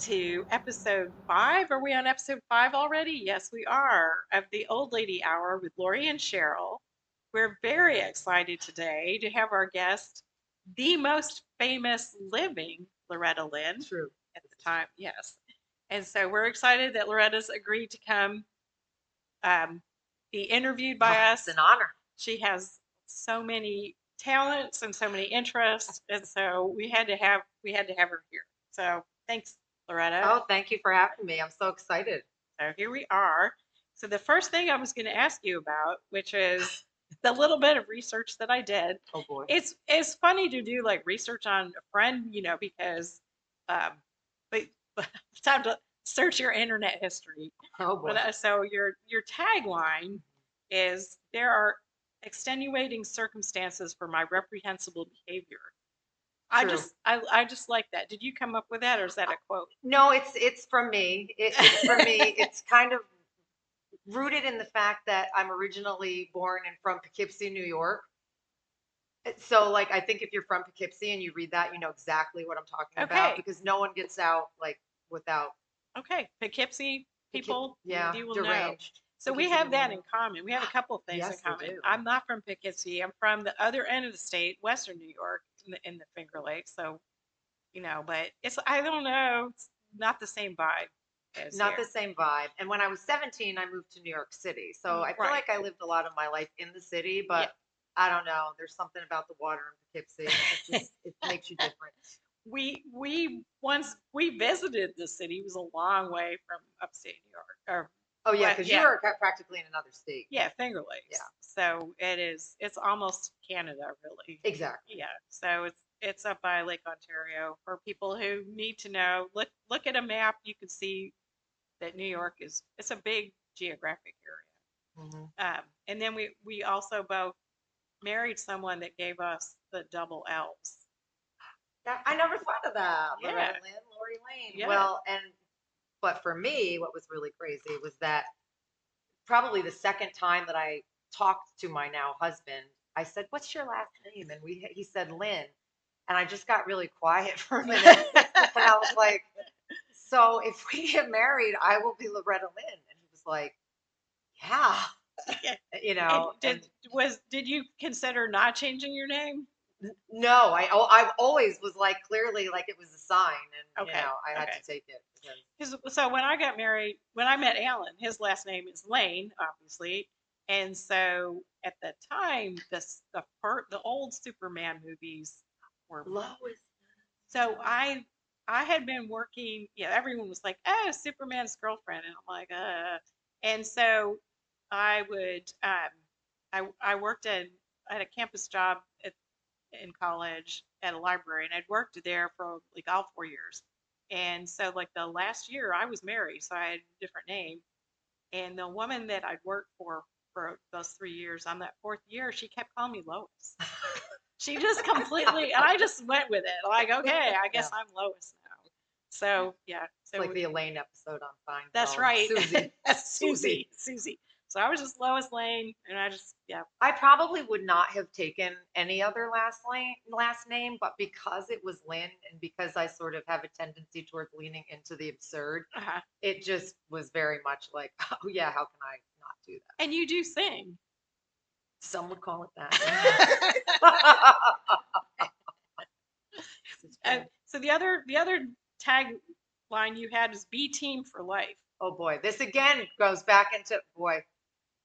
to episode 5. Are we on episode 5 already? Yes, we are, of the Old Lady Hour with Lorrie and Sheryl. We're very excited today to have our guest, the most famous living Loretta Lynn. True. At the time, yes. And so we're excited that Loretta's agreed to come be interviewed by us. It's an honor. She has so many talents and so many interests, and so we had to have her here. So thanks, Loretta. Oh, thank you for having me. I'm so excited. So here we are. So the first thing I was going to ask you about, which is the little bit of research that I did. Oh boy. It's funny to do like research on a friend, because but it's time to search your internet history. Oh boy. So your tagline is, there are extenuating circumstances for my reprehensible behavior. True. I just like that. Did you come up with that, or is that a quote? No, it's from me. It's from me. It's kind of rooted in the fact that I'm originally born and from Poughkeepsie, New York. So, like, I think if you're from Poughkeepsie and you read that, you know exactly what I'm talking about, because no one gets out like without. Okay, Poughkeepsie people, yeah, you will deranged. know. So we have that in common. We have a couple of things Yes, in common. we do. I'm not from Poughkeepsie. I'm from the other end of the state, Western New York, in the Finger Lakes. So, but I don't know, it's not the same vibe. Not the same vibe. And when I was 17, I moved to New York City. So I feel Right. like I lived a lot of my life in the city, but I don't know. There's something about the water in Poughkeepsie. It makes you different. We once visited the city. It was a long way from upstate New York. Oh yeah, because you were practically in another state. Yeah, Finger Lakes. Yeah. So it's almost Canada, really. Exactly. Yeah. So it's up by Lake Ontario. For people who need to know, look at a map. You can see that New York it's a big geographic area. Mm-hmm. And then we also both married someone that gave us the double L's. I never thought of that. Yeah. Loretta Lynn, Lorrie Lane. Yeah. Well, but for me, what was really crazy was that probably the second time that I talked to my now husband, I said, "What's your last name?" And he said Lynn, and I just got really quiet for a minute, and I was like, "So if we get married, I will be Loretta Lynn." And he was like, "Yeah." Did you consider not changing your name? No, I always was like, clearly, like it was a sign, and I had to take it. So when I got married, when I met Alan, his last name is Lane, obviously, and so at the time, the old Superman movies were Lois. So I had been working. Yeah, everyone was like, "Oh, Superman's girlfriend," and I'm like, And so I would I worked at a campus job in college at a library, and I'd worked there for like all 4 years. And so like the last year I was married, so I had a different name. And the woman that I'd worked for those 3 years, on that fourth year, she kept calling me Lois. She just completely, and I just went with it. Like, okay, I guess I'm Lois now. So yeah, so it's like the Elaine episode on Seinfeld. That's right, Susie. Susie. So I was just Lois Lane, and I probably would not have taken any other last name, but because it was Lynn, and because I sort of have a tendency towards leaning into the absurd, it just was very much like, oh yeah, how can I not do that? And you do sing. Some would call it that. So the other tagline you had is "Be Team for Life." Oh boy, this again goes back into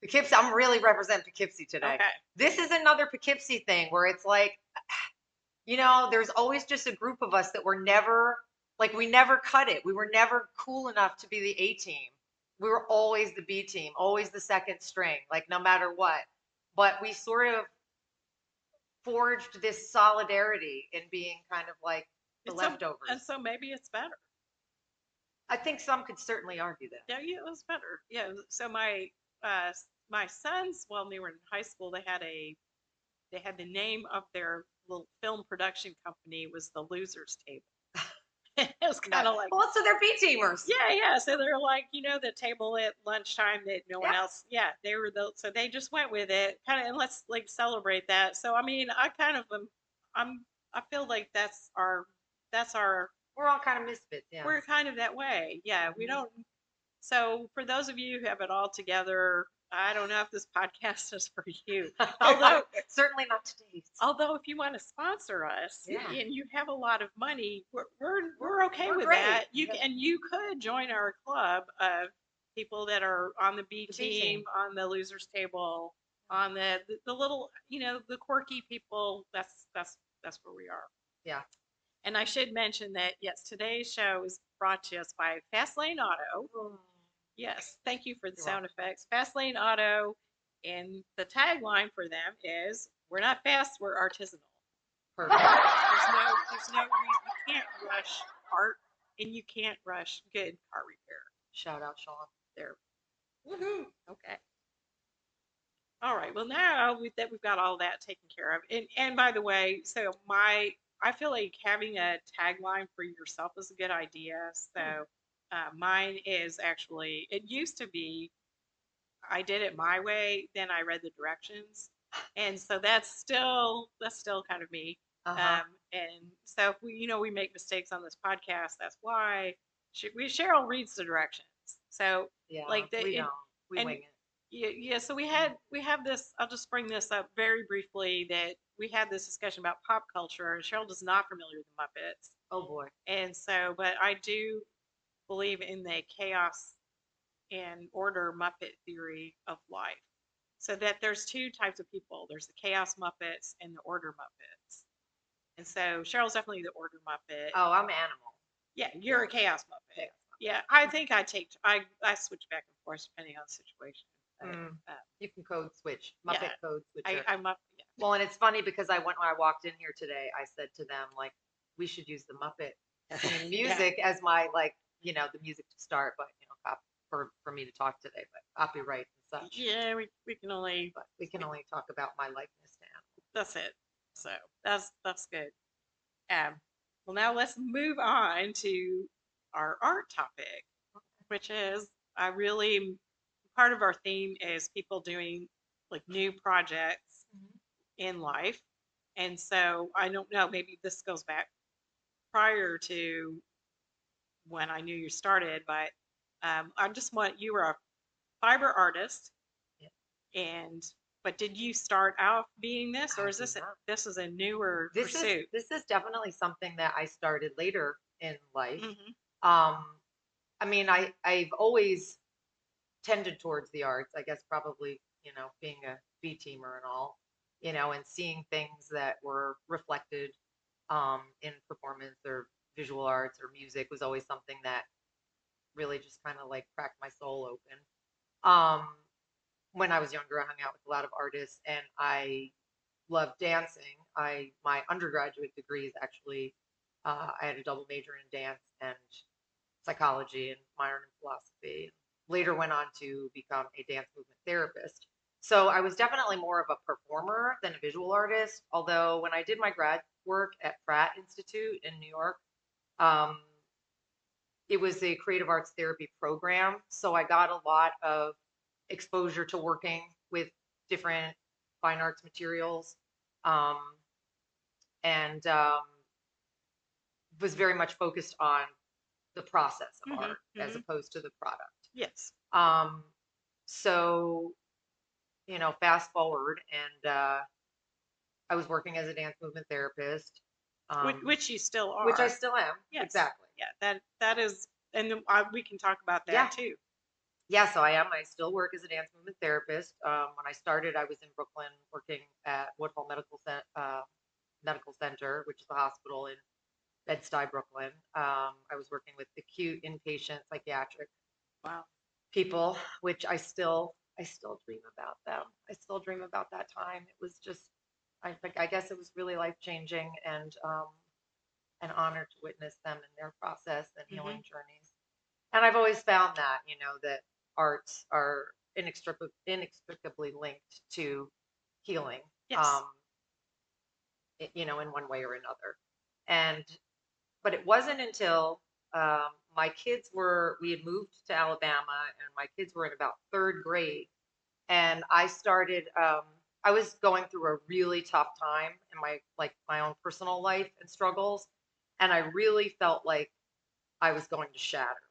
Poughkeepsie. I'm really representing Poughkeepsie today. Okay. This is another Poughkeepsie thing where it's like, there's always just a group of us that were never, like, we never cut it. We were never cool enough to be the A team. We were always the B team, always the second string, like no matter what. But we sort of forged this solidarity in being kind of like the leftovers. And so maybe it's better. I think some could certainly argue that. Yeah, it was better. Yeah. So my sons, while they were in high school, they had the name of their little film production company was the Losers Table. It was kind of like, well, so they're B-teamers. Yeah. So they're like, the table at lunchtime that no one else. Yeah, they were so they just went with it, kind of, and let's like celebrate that. So I mean, I kind of I feel like that's our We're all kind of misfits. Yeah. We're kind of that way. Yeah, we Mhm. don't. So for those of you who have it all together, I don't know if this podcast is for you. Although Certainly not today's. Although, if you want to sponsor us Yeah. and you have a lot of money, we're okay We're with great. that. You could join our club of people that are on the B The B team, team. on the losers table, on the little the quirky people. That's where we are. Yeah. And I should mention that yes, today's show is brought to us by Fastlane Auto. Oh, Yes, thank you for the you're sound welcome. effects. Fastlane Auto, and the tagline for them is "We're not fast, we're artisanal." Perfect. There's no reason you can't rush art, and you can't rush good car repair. Shout out, Sean. There, woohoo! Okay, all right. Well, now that we've got all that taken care of, and by the way, so I feel like having a tagline for yourself is a good idea. So mine is actually it used to be I did it my way, then I read the directions. And so that's still kind of me. Uh-huh. And so if we make mistakes on this podcast, that's why Sheryl reads the directions. So Yeah, like the we it, don't. We and wing it. yeah, so we have this. I'll just bring this up very briefly that we had this discussion about pop culture, and Sheryl is not familiar with the Muppets, Oh boy. and so but I do believe in the chaos and order Muppet theory of life. So that there's two types of people. There's the chaos Muppets and the order Muppets. And so Cheryl's definitely the order Muppet. Oh, I'm animal. Yeah, you're Yeah. a chaos Muppet. Chaos. Yeah, I think I switch back and forth depending on the situation. You can code switch. Yeah, Muppet code switcher. I'm up. Yeah. Well, and it's funny because when I walked in here today, I said to them, like, we should use the Muppet theme music as my, like, the music to start, but, for me to talk today, but copyright and such. Yeah, we can only. But we can only talk about my likeness to That's it. So that's good. Um, well, now let's move on to our art topic, which is I really part of our theme is people doing like new projects animals. in life. And so I don't know, maybe this goes back prior to when I knew you started, but I just want you were a fiber artist Yeah, and but did you start out being this or I is did not. this is a newer This is pursuit? this is definitely something that I started later in life. Hmm. Um, I mean, I've always tended towards the arts. I guess probably being a B teamer and all, and seeing things that were reflected in performance or visual arts or music was always something that really just kind of like cracked my soul open. Um, when I was younger, I hung out with a lot of artists, and I loved dancing. My undergraduate degree is actually I had a double major in dance and psychology and minor in philosophy. Later went on to become a dance movement therapist. So I was definitely more of a performer than a visual artist. Although when I did my grad work at Pratt Institute in New York, um, it was a creative arts therapy program. So I got a lot of exposure to working with different fine arts materials, um, and was very much focused on the process of Hmm. art as Hmm. opposed to the product. Yes. Um, so, fast forward, and I was working as a dance movement therapist, Which you still which I are. still am. Yes. Exactly. Yeah. That is, and then we can talk about Yeah. that too. Yeah, so I am. I still work as a dance movement therapist. When I started, I was in Brooklyn working at Woodhull Medical Center, which is a hospital in Bed-Stuy, Brooklyn. I was working with acute inpatient psychiatric Wow. people, which I still dream about them. I still dream about that time. It was just, I think, I guess it was really life changing and an honor to witness them in their process and Hmm. healing journeys. And I've always found that arts are inextricably linked to healing, Yes. um, in one way or another. And but it wasn't until my kids we had moved to Alabama, and my kids were in about third grade, and I started. I was going through a really tough time in my own personal life and struggles, and I really felt like I was going to shatter.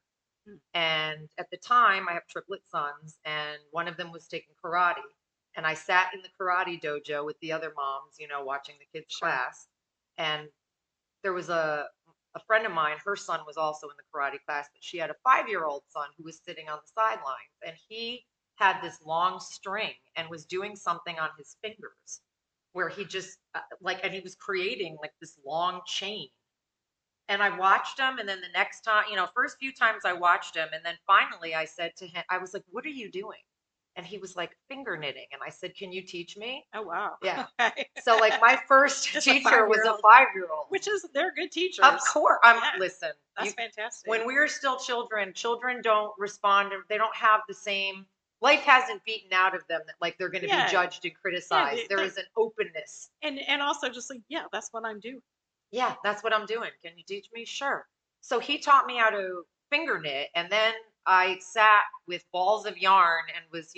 Mm. And at the time, I have triplet sons, and one of them was taking karate. And I sat in the karate dojo with the other moms, watching the kids' Sure. class. And there was a friend of mine, her son was also in the karate class, but she had a 5-year-old son who was sitting on the sidelines. And he had this long string and was doing something on his fingers where he just, and he was creating like this long chain. And I watched him, and then the next time, first few times I watched him, and then finally I said to him, I was like, "What are you doing?" And he was like, "Finger knitting." And I said, "Can you teach me?" Oh, wow. Yeah. Okay. So like my first Just a teacher was a 5-year-old, 5-year-old. which is, they're good Of teachers. course, Yeah, listen, that's fantastic. when we were still children, children don't respond, they don't have the same, life hasn't beaten out of them that like they're going to be Yeah. judged and Yeah. criticized. There is an openness. And also just like, yeah, that's what I'm doing. Yeah, that's what I'm doing. Can you teach me? Sure. So he taught me how to finger knit. And then I sat with balls of yarn and was,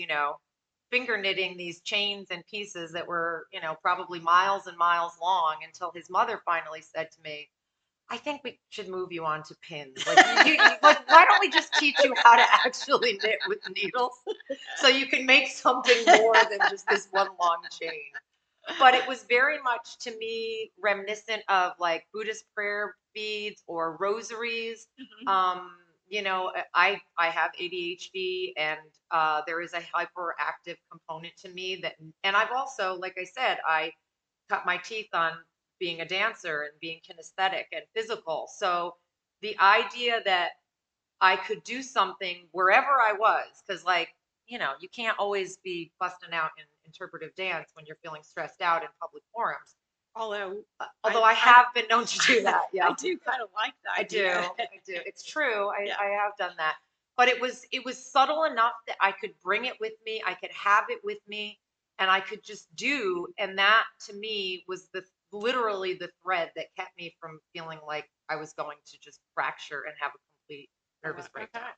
finger knitting these chains and pieces that were, probably miles and miles long until his mother finally said to me, "I think we should move you on to pins. Like, like, why don't we just teach you how to actually knit with needles so you can make something more than just this one long chain?" But it was very much to me reminiscent of like Buddhist prayer beads or rosaries. Mhm. I have ADHD, and there is a hyperactive component to me that, and I've also, like I said, I cut my teeth on being a dancer and being kinesthetic and physical. So the idea that I could do something wherever I was, because you can't always be busting out in interpretive dance when you're feeling stressed out in public forums. Although Although I have been known to do that. I Yeah, do kind of like the I do. idea. I do. It's true. I, Yeah. I have done that. But it was subtle enough that I could bring it with me. I could have it with me, and I could just do. And that to me was literally the thread that kept me from feeling like I was going to just fracture and have a complete Oh, nervous okay. breakdown.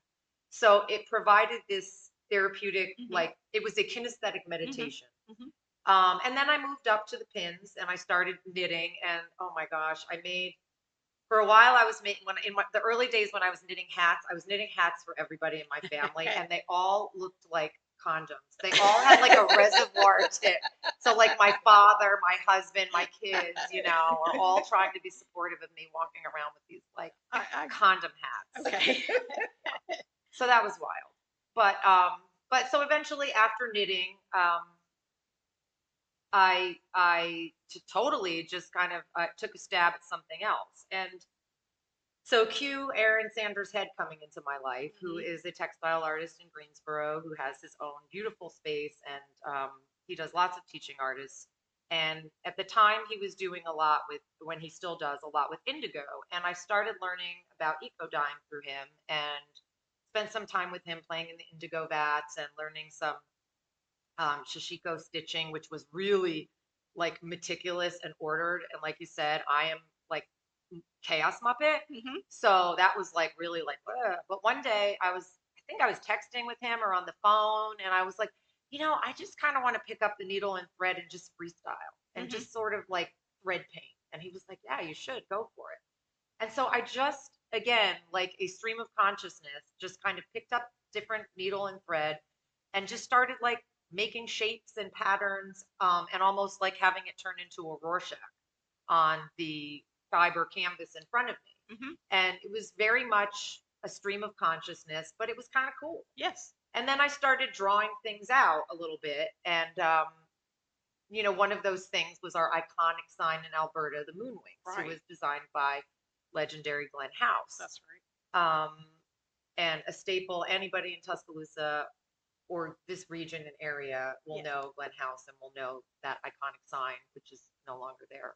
So it provided this therapeutic, Mhm. like it was a kinesthetic Mhm. meditation. Mhm. And then I moved up to the pins and I started knitting. And oh my gosh, I made, for a while I was making, the early days when I was knitting hats, I was knitting hats for everybody in my family, and they all looked like condoms. They all had like a reservoir tip. So like my father, my husband, my kids, are all trying to be supportive of me walking around with these like I condom hats. okay. So that was wild. But so eventually after knitting, I totally just kind of took a stab at something else. And so cue Aaron Sanders Head coming into my life, who Mhm. is a textile artist in Greensboro, who has his own beautiful space, and he does lots of teaching artists. And at the time, he was doing a lot with, when he still does a lot with indigo. And I started learning about eco dyeing through him, and spent some time with him playing in the indigo vats and learning some shishiko stitching, which was really like meticulous and ordered. And like you said, I am like chaos muppet. Mhm. So that was like really like, ugh. But one day I think I was texting with him or on the phone, and I was like, I just kind of want to pick up the needle and thread and just freestyle and Mhm. just sort of like thread paint. And he was like, "Yeah, you should go for it." And so I just, again, like a stream of consciousness, just kind of picked up different needle and thread and just started like making shapes and patterns, and almost like having it turn into a Rorschach on the fiber canvas in front of me. Mhm. And it was very much a stream of consciousness, but it was kind of cool. Yes. And then I started drawing things out a little bit. And, one of those things was our iconic sign in Alberta, the Moonwings, who Right. was designed by legendary Glenn House. That's right. Um, and a staple, anybody in Tuscaloosa or this region and area will Yeah. know Glenn House and will know that iconic sign, which is no longer there.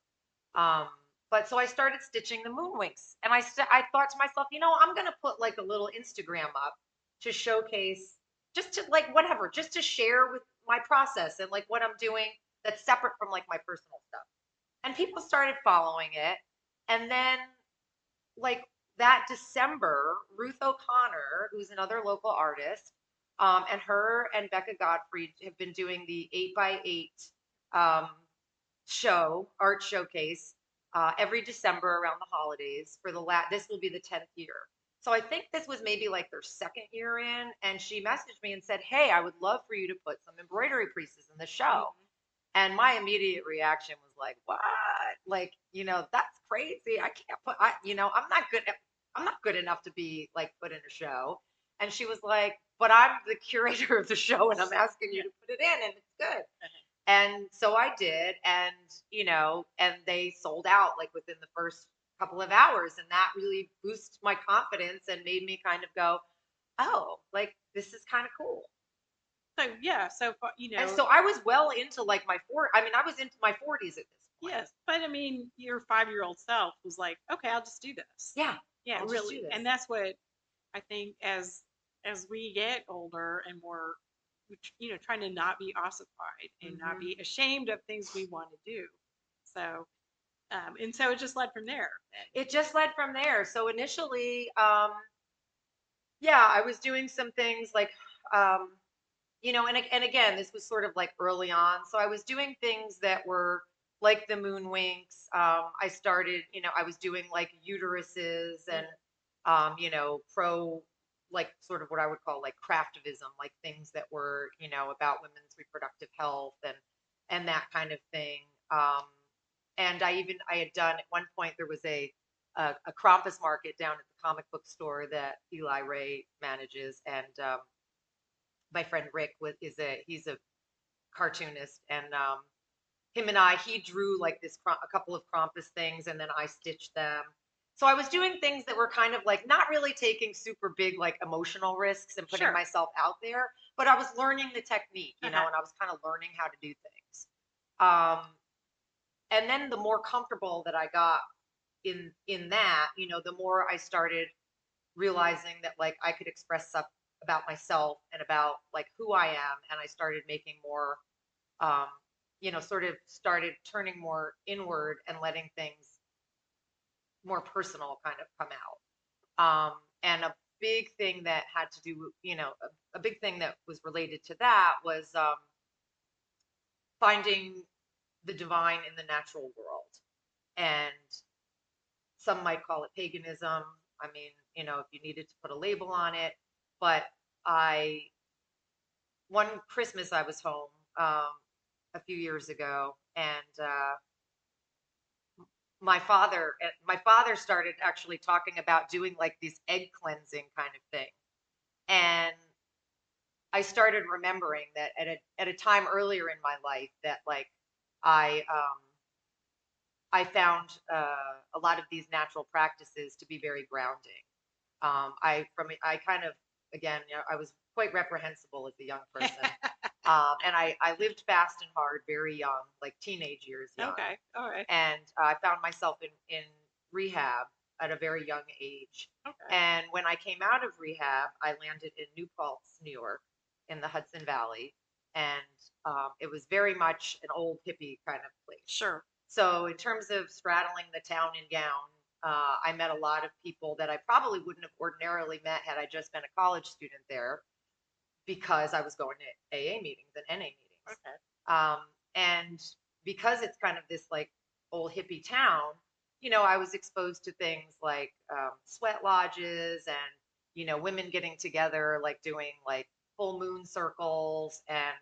Um, but so I started stitching the Moonwings, and I thought to myself, I'm gonna put like a little Instagram up to showcase, just to like whatever, just to share with my process and like what I'm doing that's separate from like my personal stuff. And people started following it, and then like that December, Ruth O'Connor, who's another local artist, and her and Becca Godfrey have been doing the 8x8 um, art showcase every December around the holidays for this will be the 10th year. So I think this was maybe like their second year in, and she messaged me and said, "Hey, I would love for you to put some embroidery pieces in the show." Mhm. And my immediate reaction was like, "What? Like, that's crazy. I can't put, I'm not good enough to be like put in a show." And she was like, "But I'm the curator of the show, and I'm asking you Yeah. to put it in, and it's good." Uh-huh. And so I did, and and they sold out like within the first couple of hours, and that really boosted my confidence and made me kind of go, "Oh, like this is kind of cool." So yeah, so far, And so I was well into like I mean, I was into my 40s at this point. yes, but I mean, your 5-year-old self was like, okay, I'll just do this. Yeah, Yeah, I'll just do really, this. and that's what I think as we get older and more, trying to not be ossified and not Hmm. be ashamed of things we want to do. So, and so it just led from there. It just led from there. So initially, yeah, I was doing some things like, um, and again, this was sort of like early on. So I was doing things that were like the moon winks. I started, I was doing like uteruses Mm, and, like sort of what I would call like craftivism, like things that were, about women's reproductive health and that kind of thing. Um, and I had done at one point, there was a Krampus market down at the comic book store that Eli Ray manages. And, my friend Rick he's a cartoonist, and him and he drew like a couple of Krampus things, and then I stitched them. So I was doing things that were kind of like not really taking super big like emotional risks and putting sure. myself out there, but I was learning the technique, Uh-huh. and I was kind of learning how to do things. Um, and then the more comfortable that I got in that, the more I started realizing that like I could express stuff about myself and about like who I am, and I started making more, um, sort of started turning more inward and letting things more personal kind of come out. And a big thing that had to do, a big thing that was related to that was, finding the divine in the natural world. And some might call it paganism. I mean, if you needed to put a label on it, but I one Christmas I was home, a few years ago, and my father started actually talking about doing like these egg cleansing kind of thing, and I started remembering that at a time earlier in my life that like I I found a lot of these natural practices to be very grounding. I kind of, again, I was quite reprehensible as a young person. And I lived fast and hard very young, like teenage years young. Okay. All right. And I found myself in rehab at a very young age. Okay. And when I came out of rehab, I landed in New Paltz, New York, in the Hudson Valley. And it was very much an old hippie kind of place. Sure. So, in terms of straddling the town and gown, I met a lot of people that I probably wouldn't have ordinarily met had I just been a college student there, because I was going to AA meetings and NA meetings. Okay. And because it's kind of this like old hippie town, I was exposed to things like, sweat lodges and, women getting together, like doing like full moon circles. And,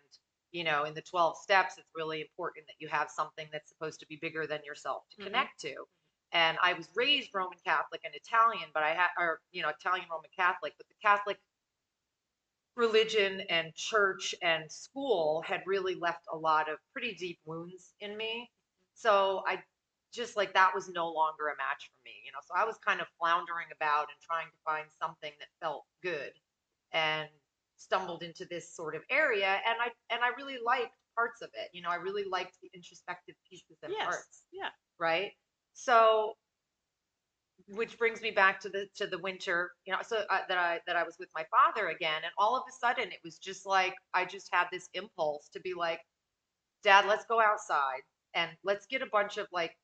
in the 12 steps, it's really important that you have something that's supposed to be bigger than yourself to Mm-hmm. connect to. And I was raised Roman Catholic and Italian, but Italian Roman Catholic, but the Catholic religion and church and school had really left a lot of pretty deep wounds in me. So I just like that was no longer a match for me. So I was kind of floundering about and trying to find something that felt good, and stumbled into this sort of area, and I really liked parts of it. I really liked the introspective pieces and Yes. parts, Yeah. right? So, which brings me back to the winter, so that I was with my father again, and all of a sudden it was just like I just had this impulse to be like, Dad, let's go outside and let's get a bunch of like,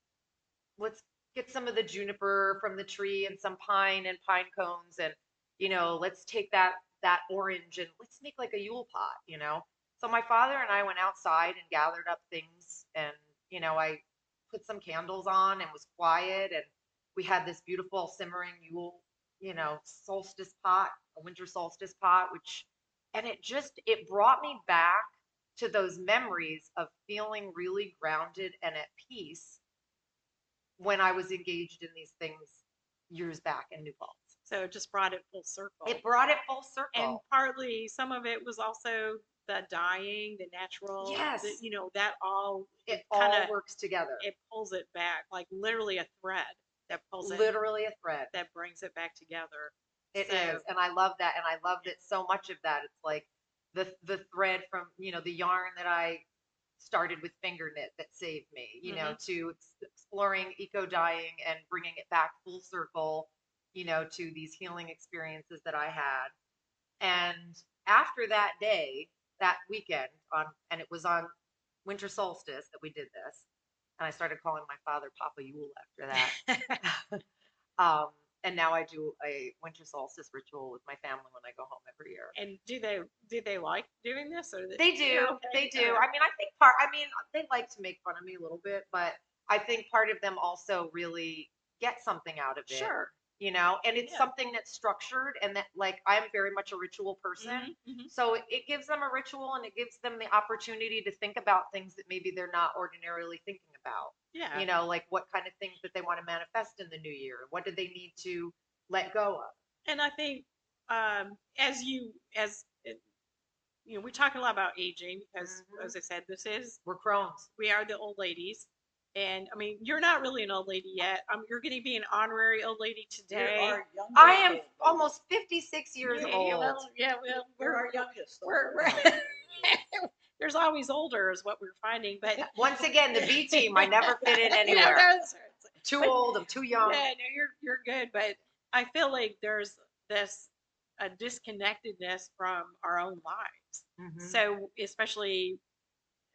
let's get some of the juniper from the tree and some pine and pine cones, and let's take that orange and let's make like a Yule pot. So my father and I went outside and gathered up things, and I put some candles on and was quiet. And we had this beautiful simmering Yule, solstice pot, a winter solstice pot, and it brought me back to those memories of feeling really grounded and at peace when I was engaged in these things years back in New Paltz. So it just brought it full circle. It brought it full circle. And partly, some of it was also the dying, the natural. Yes. That all it all works together. It pulls it back, like literally a thread that pulls it. Literally a thread that brings it back together. It is, and I love that, and I loved it so much of that. It's like the thread from the yarn that I started with finger knit that saved me, to exploring eco dyeing and bringing it back full circle, to these healing experiences that I had. And after that day, that weekend and it was on winter solstice that we did this, and I started calling my father Papa Yule after that. And now I do a winter solstice ritual with my family when I go home every year. And do they like doing this? Or they do. Okay. They do. I mean, they like to make fun of me a little bit, but I think part of them also really get something out of it. Sure. And it's something that's structured, and that, like, I'm very much a ritual person. So it gives them a ritual, and it gives them the opportunity to think about things that maybe they're not ordinarily thinking about. Yeah. Like what kind of things that they want to manifest in the new year. What do they need to let go of? And I think, we're talking a lot about aging because, as I said, we're crones. We are the old ladies. And I mean, you're not really an old lady yet. You're going to be an honorary old lady today. I am almost 56 years old. We're our youngest. There's always older, is what we're finding. But once again, the B team, I never fit in anywhere. Too old. I'm too young. Yeah, no, you're good. But I feel like there's a disconnectedness from our own lives. So especially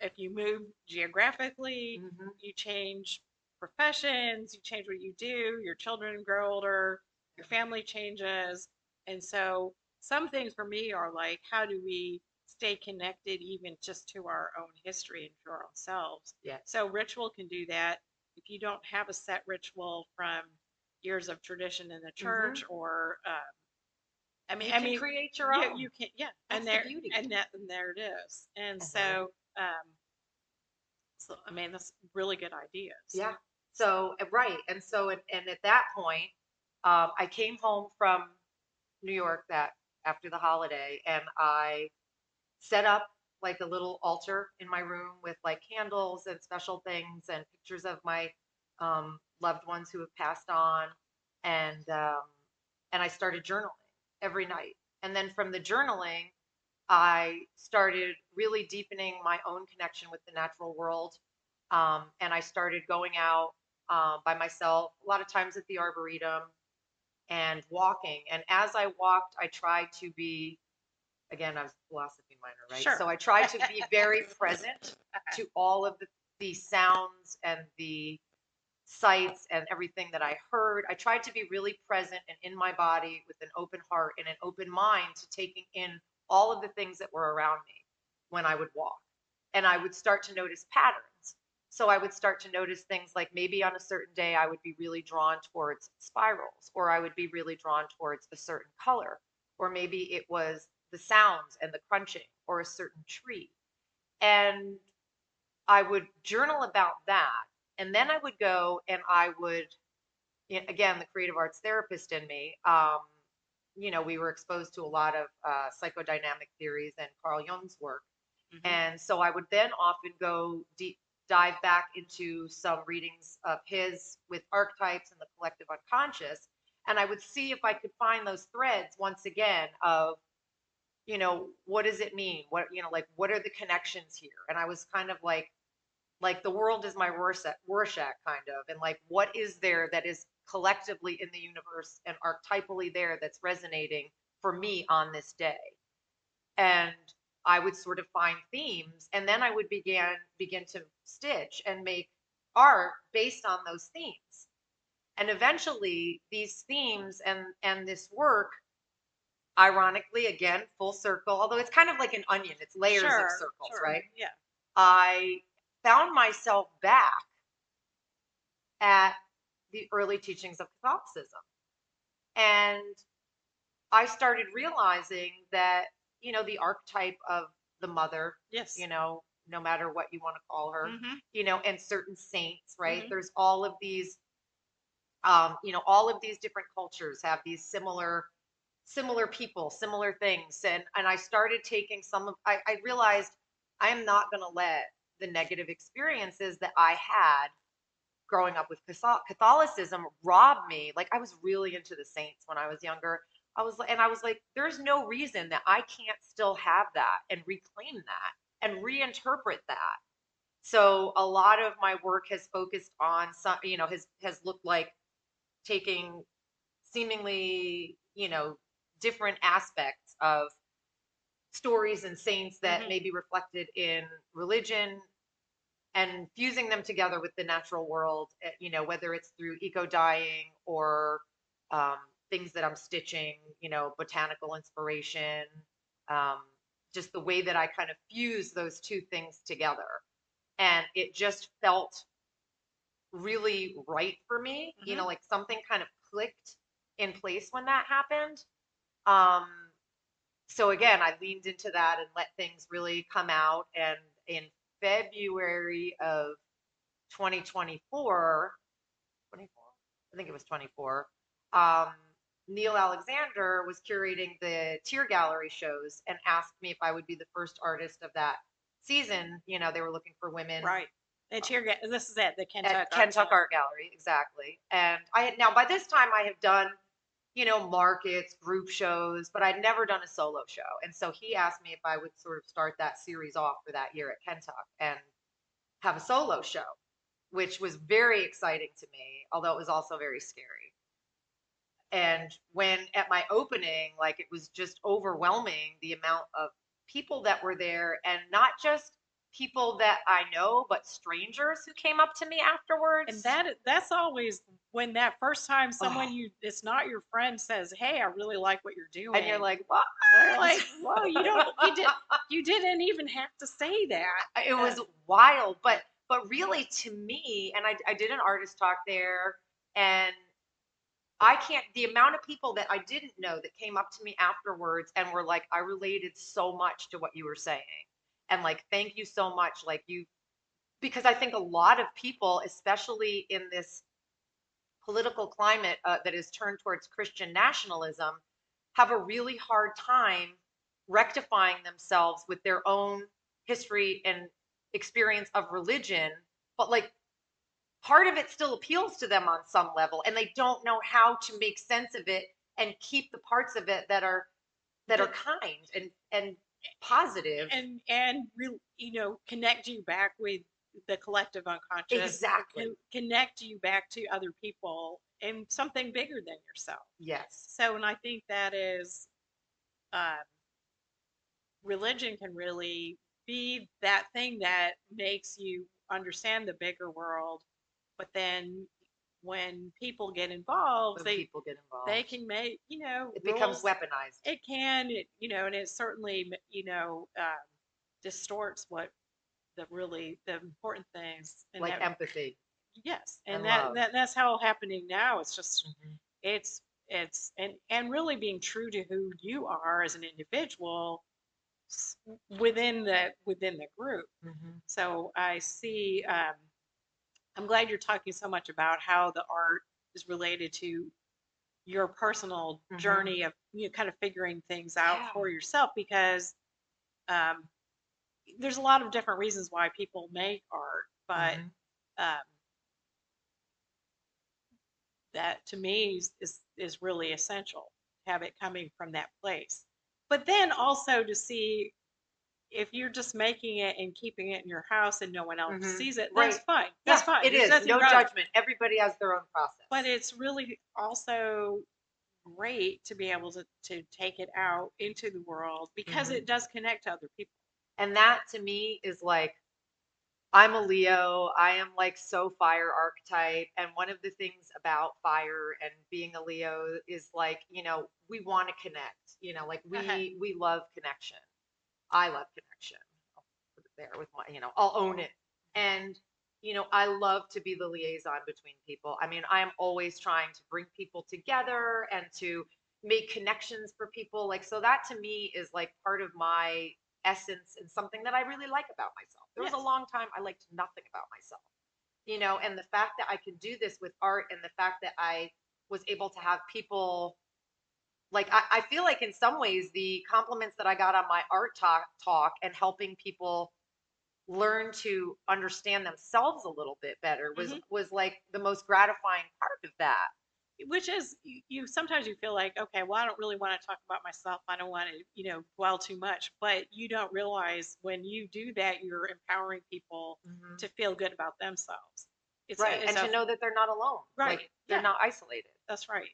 if you move geographically, you change professions, you change what you do, your children grow older, your family changes. And so some things for me are like, how do we stay connected even just to our own history and to our own selves? Yeah. So ritual can do that. If you don't have a set ritual from years of tradition in the church, or you can create your own. You can, That's the beauty. And there it is. And so I mean, that's really good ideas. Yeah. So, right. And so, and at that point, I came home from New York after the holiday, and I set up like a little altar in my room with like candles and special things and pictures of my loved ones who have passed on. And I started journaling every night. And then from the journaling, I started really deepening my own connection with the natural world. And I started going out by myself, a lot of times at the Arboretum, and walking. And as I walked, I tried to be, again, I was a philosophy minor, right? Sure. So I tried to be very present to all of the sounds and the sights and everything that I heard. I tried to be really present and in my body with an open heart and an open mind to taking in all of the things that were around me when I would walk. And I would start to notice patterns. So I would start to notice things like maybe on a certain day I would be really drawn towards spirals, or I would be really drawn towards a certain color, or maybe it was the sounds and the crunching or a certain tree. And I would journal about that. And then I would go and I would, again, the creative arts therapist in me, we were exposed to a lot of psychodynamic theories and Carl Jung's work. And so I would then often go dive back into some readings of his with archetypes and the collective unconscious. And I would see if I could find those threads once again of, what does it mean? What are the connections here? And I was kind of like the world is my Rorschach kind of, and like, what is there that is collectively in the universe and archetypally there that's resonating for me on this day? And I would sort of find themes, and then I would begin to stitch and make art based on those themes. And eventually these themes and this work, ironically, again, full circle, although it's kind of like an onion, it's layers of circles, right? Yeah. I found myself back at the early teachings of Catholicism. And I started realizing that, the archetype of the mother, Yes. no matter what you want to call her, Mm-hmm. and certain saints, right? Mm-hmm. There's all of these, all of these different cultures have these similar people, similar things. And I started taking I realized I am not going to let the negative experiences that I had growing up with Catholicism robbed me. Like, I was really into the saints when I was younger. I was like, there's no reason that I can't still have that and reclaim that and reinterpret that. So a lot of my work has focused on some, has looked like taking seemingly, different aspects of stories and saints that Mm-hmm. may be reflected in religion and fusing them together with the natural world, whether it's through eco dyeing or um, things that I'm stitching, botanical inspiration, um, just the way that I kind of fuse those two things together. And it just felt really right for me, Mm-hmm. like something kind of clicked in place when that happened. Um, so again, I leaned into that and let things really come out. And in February of 2024, 24, I think it was 24, um, Neil Alexander was curating the Tier Gallery shows and asked me if I would be the first artist of that season. They were looking for women Right. This is at the at Kentucky Art Kentuck Gallery. Art Gallery, exactly. And I had now by this time I have done, markets, group shows, but I'd never done a solo show. And so he asked me if I would sort of start that series off for that year at Kentuck and have a solo show, which was very exciting to me, although it was also very scary. And when at my opening, like, it was just overwhelming the amount of people that were there, and not just people that I know, but strangers who came up to me And afterwards. that's always when that first time Oh, someone it's not your friend says, "Hey, I really like what you're and you're doing." like, what? We're like, "Whoa, you didn't even have to say that." It was wild, but really to me, and I did an artist talk there, and I can't, the amount of people that I didn't know that came up to me afterwards and were like, I related so much to what you were saying. And like, thank you so much. Like, because I think a lot of people, especially in this political climate that is turned towards Christian nationalism, have a really hard time rectifying themselves with their own history and experience of religion. But like, part of it still appeals to them on some level, and they don't know how to make sense of it and keep the parts of it that are The, kind and positive. connect you back with the collective unconscious, Exactly. connect you back to other people and something bigger than yourself. Yes. So, and I think that is, um, religion can really be that thing that makes you understand the bigger world. But then when people get involved, When people get they involved, can make, it becomes rules. weaponized. It can, and it certainly, distorts what the important things. And Like that, empathy yes, and and love. that's how happening now. It's just, Hmm. and really being true to who you are as an individual within the group. Hmm. So I see. I'm glad you're talking so much about how the art is related to your personal Hmm. journey of, kind of figuring things out Yeah. for yourself, because um, there's a lot of different reasons why people make art, but Hmm. um, that to me is really essential, have it coming from that place. But then also to see, if you're just making it and keeping it in your house and no one else Hmm. sees it, that's Right. fine. That's Yeah, fine. it There's is. nothing No wrong. judgment. Everybody has their own But process. it's really also great to be able to take it out into the world, because Hmm. it does connect to other people. And that to me is like, I'm a Leo. I am like so fire archetype. And one of the things about fire and being a Leo is like, we want to connect, like Uh-huh. we love connection. I love connection. I'll put it there with my, I'll own it. And I love to be the liaison between people. I mean, I am always trying to bring people together and to make connections for people. Like, so that to me is like part of my essence and something that I really like about myself. There was a Yes. long time I liked nothing about myself, and the fact that I could do this with art and the fact that I was able to have people like, I feel like in some ways the compliments that I got on my art talk and helping people learn to understand themselves a little bit better was Hmm. was like the most gratifying part of that. Which is you sometimes you feel like, okay, well, I don't really want to talk about myself. I don't want to, dwell too much. But you don't realize when you do that, you're empowering people Hmm. to feel good about themselves. Right, It's and to a know that they're not alone, right. like they're Yeah, not isolated. that's right.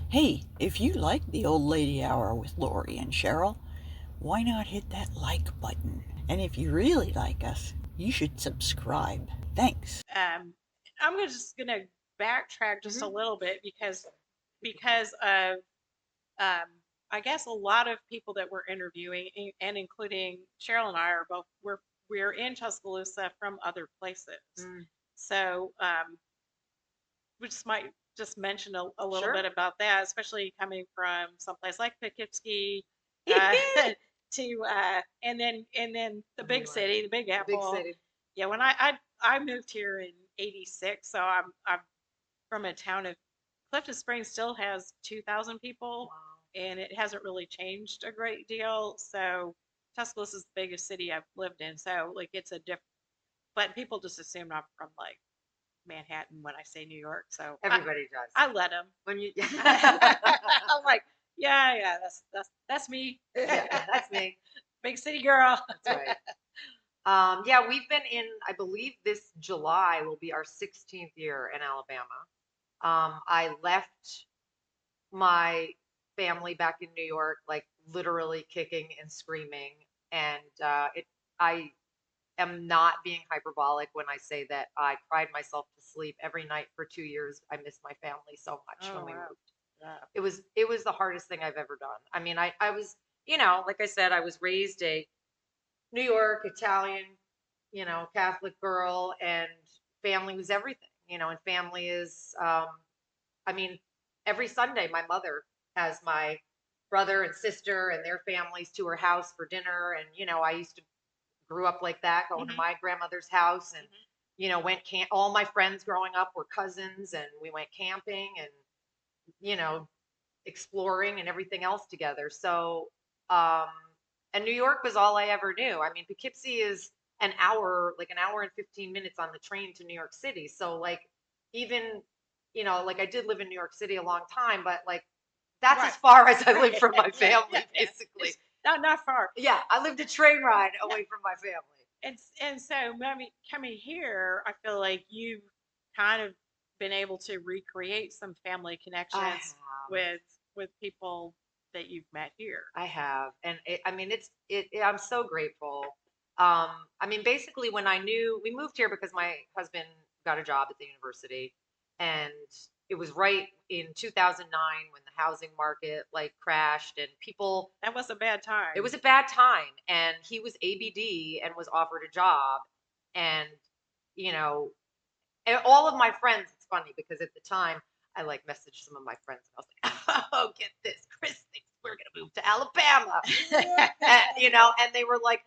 Hey, if you like the Old Lady Hour with Lorrie and Sheryl, why not hit that like button? And if you really like us, you should subscribe. Thanks. I'm just gonna backtrack just a Hmm. little bit because of um, I guess a lot of people that we're interviewing, and including Sheryl and I, are both we're in Tuscaloosa from other places. Mm, So we just might just mention a little bit sure. about that, especially coming from someplace like Poughkeepsie, uh, to and then the New big York, city, the Big the big Apple. city. Yeah, when I moved here in '86, so I'm from a town of Clifton Springs still has 2,000 people, Wow. and it hasn't really changed a great deal. So Tuscaloosa is the biggest city I've lived in. So like it's a different, but people just assume I'm from like Manhattan when I say New York. So Everybody does. I let them. When you I'm like, yeah, yeah, that's me, Yeah, that's me. big city girl. That's right. Yeah, we've been in, I believe this July will be our 16th year in Alabama. I left my family back in New York, like literally kicking and screaming. And I am not being hyperbolic when I say that I cried myself to sleep every night for 2 years. I missed my family so much when Oh we wow, moved. yeah. It was the hardest thing I've ever done. I mean, I was, like I said, I was raised a New York Italian, Catholic girl, and family was everything, and family is, I mean, every Sunday, my mother has my brother and sister and their families to her house for dinner. And, I used to grew up like that, going to Hmm. my grandmother's house and, Hmm. went camp. All my friends growing up were cousins and we went camping and, you know, exploring and everything else together. So, um, and New York was all I ever knew. I mean, Poughkeepsie is like an hour and 15 minutes on the train to New York City. So, like, even, like I did live in New York City a long time, but like that's Right, as far as I lived right. from my Yeah, yeah, family, yeah. basically. It's not far. Yeah, I lived a train ride Yeah. away from my family. And so coming here, I feel like you've kind of been able to recreate some family I connections have. with people that you've met here. I have, and I mean, I'm so grateful. I mean, basically, when I knew we moved here because my husband got a job at the university, and it was right in 2009 when the housing market like crashed, and people. That was a bad It time. was a bad time, and he was ABD and was offered a job, and you know, and all of my friends, it's funny because at the time I like messaged some of my friends and I was like, oh, get this. Chris thinks we're going to move to Alabama. And, and they were like,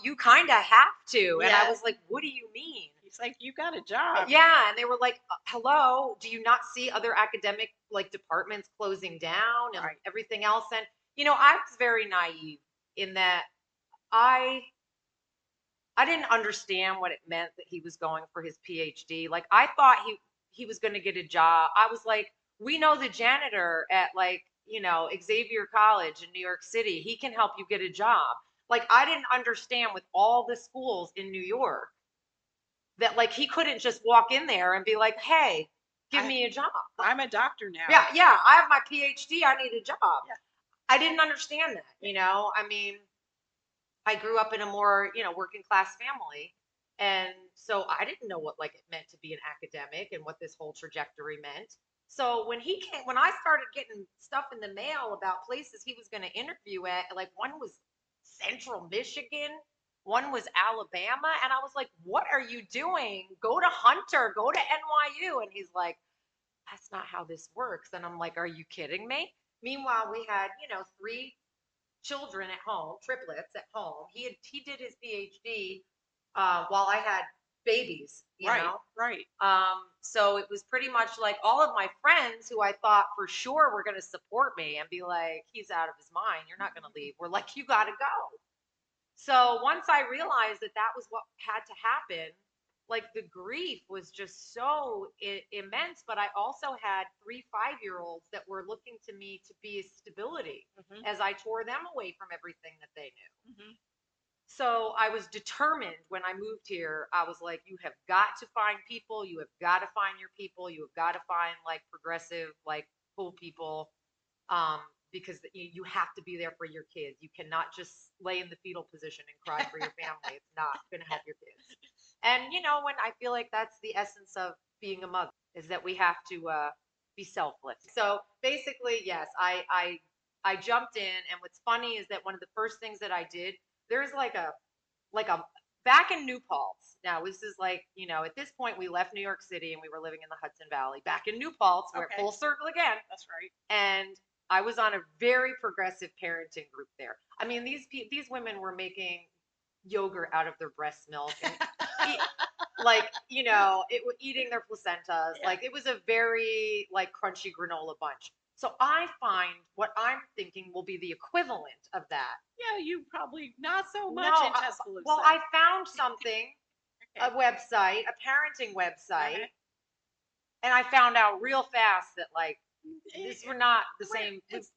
you kind of have to. And I Yeah. was like, what do you mean? He's like, you got a job. Yeah. And they were like, hello, do you not see other academic like departments closing down and Right. everything else? And, I was very naive in that I I didn't understand what it meant that he was going for his PhD. Like I thought he was going to get a job. I was like, we know the janitor at like, Xavier College in New York City. He can help you get a job. Like I didn't understand with all the schools in New York that like he couldn't just walk in there and be like, "Hey, give I me a job." I'm a doctor Yeah, now. yeah, I have my PhD. I need a job. Yeah. I didn't understand that. I mean, I grew up in a more, working class family. And so I didn't know what like it meant to be an academic and what this whole trajectory meant. So when I started getting stuff in the mail about places he was going to interview at, like one was Central Michigan, one was Alabama. And I was like, what are you doing? Go to Hunter, go to NYU. And he's like, that's not how this works. And I'm like, are you kidding me? Meanwhile, we had, 3 children at home, triplets at home. He did his PhD while I had babies, you Right, know? right. So it was pretty much like all of my friends who I thought for sure were going to support me and be like, he's out of his mind. You're not going to leave. We're like, you got to go. So once I realized that that was what had to happen, like the grief was just so immense. But I also had 3 5-year-olds that were looking to me to be a stability Mm-hmm. as I tore them away from everything that they knew. Mm-hmm. So I was determined when I moved here. I was like, you have got to find people. You have got to find your people. You have got to find like progressive, like cool people. Because you have to be there for your kids. You cannot just lay in the fetal position and cry for your family. It's not going to help your kids. And when I feel like that's the essence of being a mother, is that we have to be selfless. So basically, yes, I jumped in, and what's funny is that one of the first things that I did, there's like a back in New Paltz. Now this is like, at this point we left New York City and we were living in the Hudson Valley. Back in New Paltz, we're Okay. full circle again. That's right. And I was on a very progressive parenting group there. I mean, these women were making yogurt out of their breast milk and eating their placentas. Yeah. Like it was a very like crunchy granola bunch. So I find what I'm thinking will be the equivalent of that. Yeah, you probably not so much No, in Tuscaloosa. well, I found something, Okay. a website, a parenting website, Uh-huh. and I found out real fast that like these were not the same. It's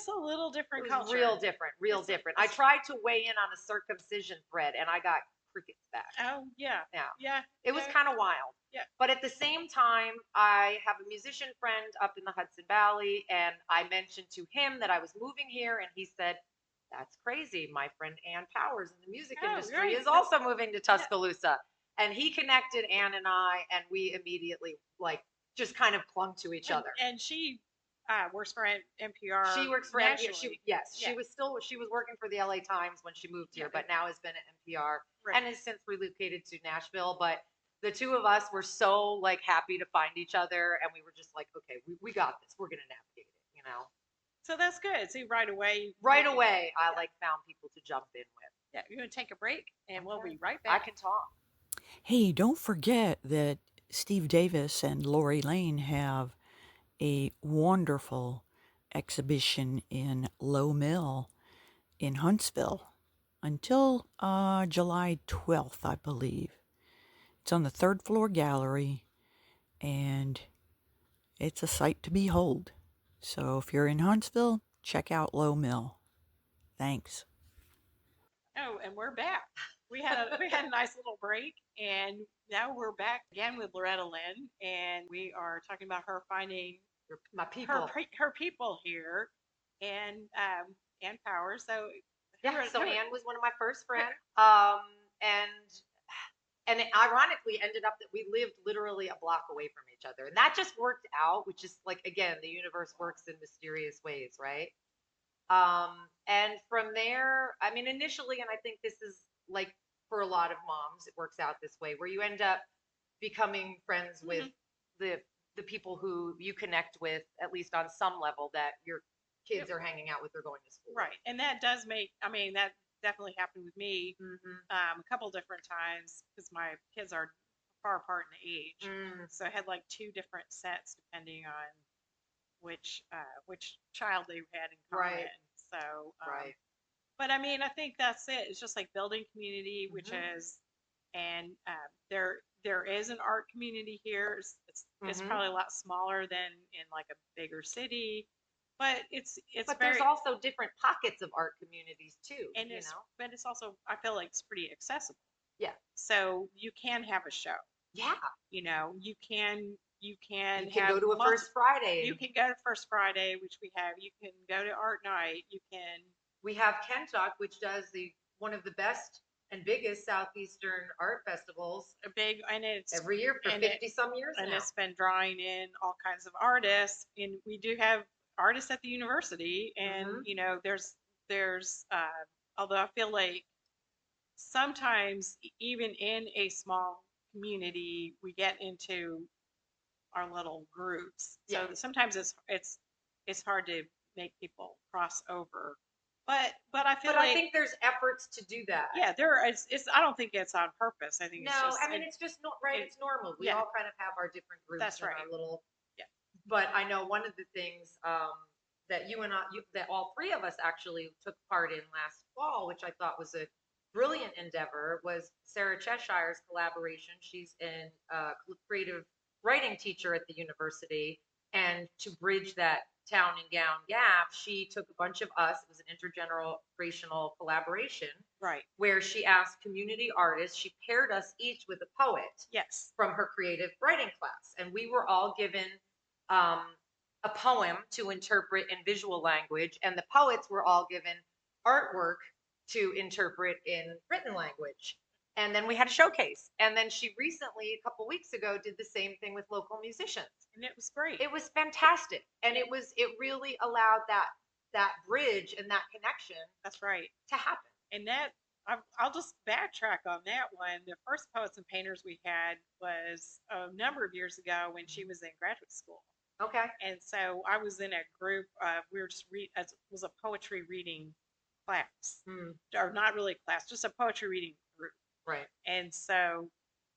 a little different It was culture. real different. I tried to weigh in on a circumcision thread, and I got crickets back. Oh yeah. Yeah. Yeah. It was kind of wild. Yeah. But at the same time, I have a musician friend up in the Hudson Valley, and I mentioned to him that I was moving here, and he said, that's crazy. My friend Ann Powers in the music industry right. is also moving to Tuscaloosa. And he connected Ann and I, and we immediately like just kind of clung to each other. And she works for NPR. She works for nationally. NPR. She was working for the LA Times when she moved here, but now has been at NPR and has since relocated to Nashville. But the two of us were so like happy to find each other, and we were just like, okay, we got this. We're gonna navigate it, So that's good. See, right away. I like found people to jump in with. Yeah, you're gonna take a break, and we'll be right back. I can talk. Hey, don't forget that Steve Davis and Lorrie Lane have a wonderful exhibition in Low Mill in Huntsville until July 12th, I believe. It's on the 3rd floor gallery, and it's a sight to behold. So if you're in Huntsville, check out Low Mill. Thanks. Oh, and we're back. We had a nice little break, and now we're back again with Loretta Lynn, and we are talking about her finding my people, her people here, and Ann Powers. So Ann was one of my first friends, and it ironically ended up that we lived literally a block away from each other, and that just worked out, which is like, again, the universe works in mysterious ways, right? And from there, I mean, initially, and I think this is like for a lot of moms, it works out this way, where you end up becoming friends with the people who you connect with, at least on some level, that your kids are hanging out with or going to school. Right. And that does that definitely happened with me a couple different times, because my kids are far apart in age. So I had like 2 different sets depending on which child they had in common. Right. So right. But I mean, I think that's it. It's just like building community, which is, and there is an art community here. It's probably a lot smaller than in like a bigger city, but there's also different pockets of art communities too. And but it's also, I feel like it's pretty accessible. Yeah. So you can have a show. Yeah. You can go to a First Friday. You can go to First Friday, which we have. You can go to art night. We have Kentuck, which does one of the best and biggest Southeastern art festivals. Every year for 50-some years now. And it's been drawing in all kinds of artists. And we do have artists at the university. And, there's although I feel like sometimes even in a small community, we get into our little groups. So Yeah. sometimes it's hard to make people cross over. But I feel But I like think there's efforts to do that. yeah, there is. It's I don't think it's on purpose. I think it's No, just I mean it's just not right. it, It's normal. We yeah, all kind of have our different groups that's and right. our little. Yeah. But I know one of the things that that all three of us actually took part in last fall, which I thought was a brilliant endeavor, was Sarah Cheshire's collaboration. She's an creative writing teacher at the university, and to bridge that town and gown gap, she took a bunch of us. It was an intergenerational collaboration Right. where she asked community artists. She paired us each with a poet Yes. from her creative writing class, and we were all given um, a poem to interpret in visual language, and the poets were all given artwork to interpret in written language. And then we had a showcase. And then she recently, a couple weeks ago, did the same thing with local musicians. And it was great. It was fantastic, and it really allowed that bridge and that connection. That's right. To happen. And that I'll just backtrack on that one. The first Poets and Painters we had was a number of years ago when she was in graduate school. Okay. And so I was in a group. We were just it was a poetry reading class, or not really class, just a poetry reading group. Right. And so,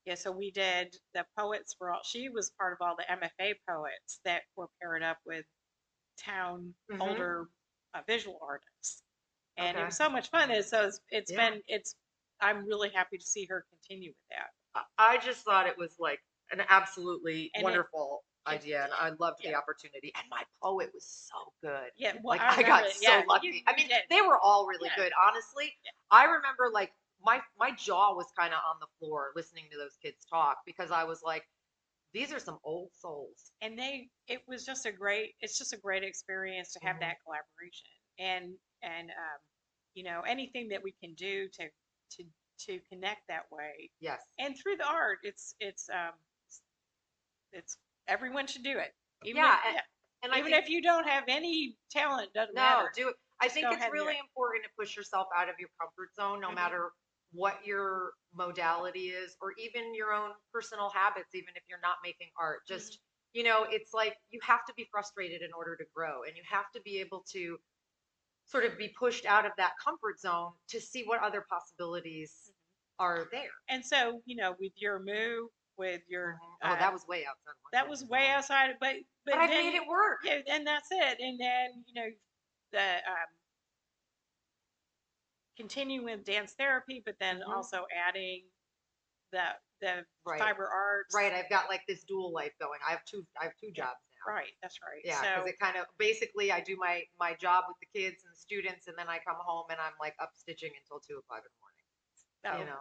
yeah, so we did the poets were all. She was part of all the MFA poets that were paired up with town older visual artists, and it was so much fun. And so it's I'm really happy to see her continue with that. I just thought it was like an absolutely wonderful idea, and I loved the opportunity. And my poet was so good. Yeah, well, like I got so lucky. I mean, they were all really good. Honestly, I remember like my jaw was kind of on the floor listening to those kids talk, because I was like, these are some old souls. And it's just a great experience to have that collaboration, and anything that we can do to connect that way. Yes. And through the art, it's everyone should do it. Even even if you don't have any talent, doesn't matter. Do it. I think it's really important to push yourself out of your comfort zone, no matter what your modality is, or even your own personal habits, even if you're not making art. Just, it's like you have to be frustrated in order to grow, and you have to be able to sort of be pushed out of that comfort zone to see what other possibilities are there. And so, with your move, with your that was way outside. That was way outside, but I made it work. Yeah, and that's it. And then the continue with dance therapy, but then also adding the fiber arts. Right. I've got like this dual life going. I have two jobs now. Right. That's right. Yeah. Because it kind of basically I do my job with the kids and the students, and then I come home and I'm like up stitching until 2 o'clock in the morning.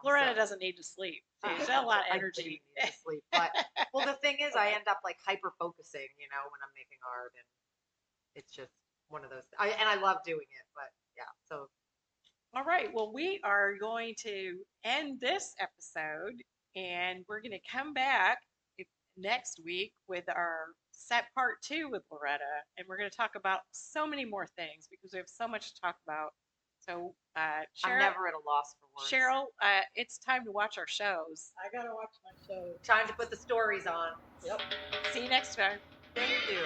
Loretta doesn't need to sleep. She's got a lot of energy. I do need to sleep. But well, the thing is, I end up like hyper focusing, when I'm making art, and it's just one of those. And I love doing it, but yeah. So. All right. Well, we are going to end this episode, and we're going to come back next week with our set part 2 with Loretta, and we're going to talk about so many more things because we have so much to talk about. So, Cheryl, I'm never at a loss for words. Cheryl, it's time to watch our shows. I gotta watch my show. Time to put the stories on. Yep. See you next time. Thank you.